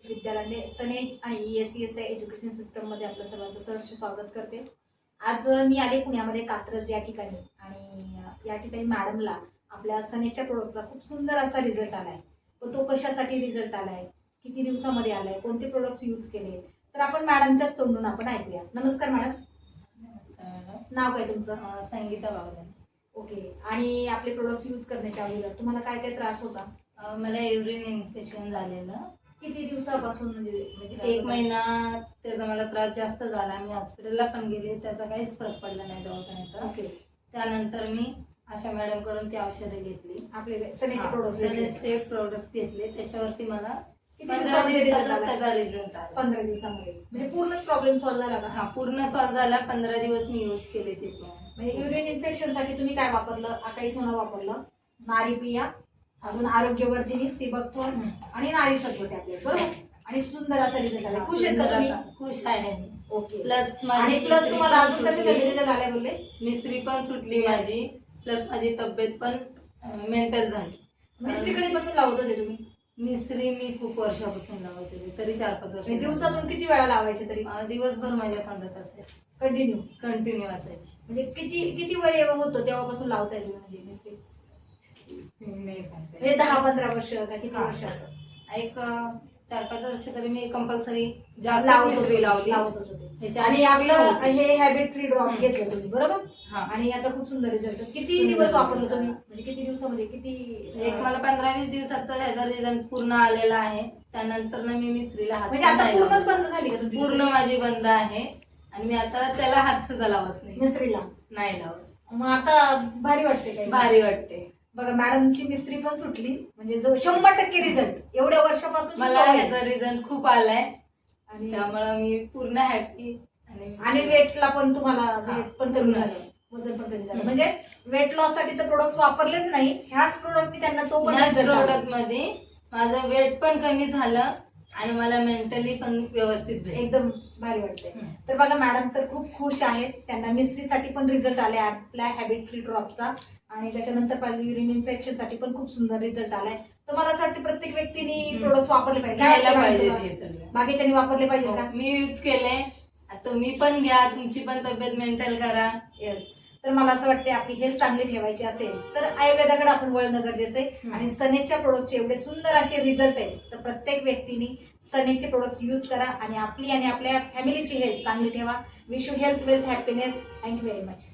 विद्यालयाने सनेज आणि ESCSI education सिस्टममध्ये आपलं सर्वांचं सहर्ष स्वागत करते। आज मी आले पुण्यामध्ये कात्रज या ठिकाणी आणि या ठिकाणी मॅडमला आपल्या सनेजच्या प्रोडक्टचा खूप सुंदर असा रिझल्ट आलाय। पण तो कशासाठी रिझल्ट आलाय, किती दिवसामध्ये आलाय, कोणते प्रोडक्ट्स यूज केले, तर आपण मॅडमच्याच तोंडून आपण ऐकूया। नमस्कार मॅडम। नाव काय तुमचं? संगीता बावधन। ओके। आणि आपले प्रोडक्ट्स यूज करण्याच्या अगोदर तुम्हाला काय काय त्रास होता? मला युरिन इन्फेक्शन झालेलं। किती दिवसापासून? म्हणजे 1 महिना त्याचा मला त्रास जास्त झाला। मी हॉस्पिटलला पण गेले, त्याचा काहीच फरक पडला नाही दवाखान्याचा। ओके। त्यानंतर मी आशा मॅडम कडून ती औषधे घेतली, आपले सनेजचे प्रोडक्ट्स घेतले। त्याच्यावरती मला किती 15 दिवसातच दिवसामध्ये त्याचा रिझल्ट आला। 15 दिवसामध्ये म्हणजे पूर्णच प्रॉब्लेम सॉल्व्ह झाला का? पूर्ण सॉल्व्ह झाला। 15 दिवस मी यूज केले ते। म्हणजे युरिन इन्फेक्शन साठी तुम्ही काय वापरलं? अकाई सोना वापरलं, नारी प्रिया, अजून आरोग्यवर्धिनी, सीबकथोन आणि नारी सत्व टॅबलेट, बरोबर? आणि सुंदर असा रिझल्ट आला। खुश आहेत का तुम्ही? खुश आहे मी। ओके। प्लस आणि प्लस तुम्हाला अजून कशासाठी रिझल्ट आलाय बोलले? मिसरी पण सुटली माझी, प्लस माझी तब्येत पण मेंटल झाली। मिसरी कधीपासून लावत होते तुम्ही? मिसरी मी खूप वर्षापासून लावत होते, तरी 4-5 वर्ष। दिवसातून किती वेळा लावायचे तरी? दिवसभर माझ्या तोंडात असायची, कंटिन्यू असायची। म्हणजे किती वय होतं तेव्हापासून लावताय तुम्ही म्हणजे मिसरी? नाही सांगते, म्हणजे 10-15 वर्ष का किती वर्ष असं? एक 4-5 वर्ष तरी मी कंपल्सरी जास्त लावतच मिसरी लावली। होते। आणि आपलं हे हॅबिट फ्री ड्रॉप घेतलं तुम्ही, बरोबर? आणि याचा खूप सुंदर रिझल्ट। किती दिवस वापरलं तुम्ही? म्हणजे किती दिवसामध्ये किती? मला 15-20 दिवसात तर ह्याचा रिझल्ट पूर्ण आलेला आहे। त्यानंतर ना मी मिसरीला हात म्हणजे आता पूर्णच बंद झाली का तुमची? पूर्ण माझी बंद आहे आणि मी आता त्याला हात सुद्धा लावत नाही, मिसरीला नाही लावत। मग आता भारी वाटते काय? भारी वाटते। बघा मॅडमची मिसरी पण सुटली, म्हणजे जो 100% रिझल्ट एवढ्या वर्षापासून मला ह्याचा रिझल्ट खूप आलाय आणि त्यामुळे मी पूर्ण हॅपी। आणि वेटला पण तुम्हाला वेट पण कमी झालं, वजन पण कमी झालं। म्हणजे वेट लॉस साठी तर प्रोडक्ट्स वापरलेच नाही, ह्याच प्रोडक्टनी त्यांना तो पण प्रोडक्ट मध्ये माझं वेट पण कमी झालं आणि मला मेंटली पण व्यवस्थित एकदम भारी वाटते। तर बघा मॅडम तर खूप खुश आहेत, त्यांना मिसरीसाठी पण रिझल्ट आले आपल्या हॅबिट फ्री ड्रॉपचा, आणि त्याच्यानंतर पाहिजे युरिन इन्फेक्शन साठी पण खूप सुंदर रिझल्ट आलाय। तर मला असं वाटतं प्रत्येक व्यक्तीने प्रोडक्ट्स वापरले पाहिजे, घ्यायला पाहिजे हे सगळं। बाकीच्यांनी वापरले पाहिजे का? मी यूज केले, तुम्ही पण घ्या, तुमची पण तब्येत मेंटेन करा। येस। तर मला असं वाटतं आपली हेल्थ चांगली ठेवायची असेल तर आयुर्वेदाकडे आपण वळणं गरजेचं आहे। आणि सनेजच्या प्रोडक्टचे एवडे सुंदर असे रिझल्ट आहेत, तर प्रत्येक व्यक्तीने सनेजचे प्रोडक्ट्स यूज करा आणि आपली आणि आपल्या फॅमिलीची हेल्थ चांगली ठेवा। Wish you health, wealth, happiness. Thank you very much.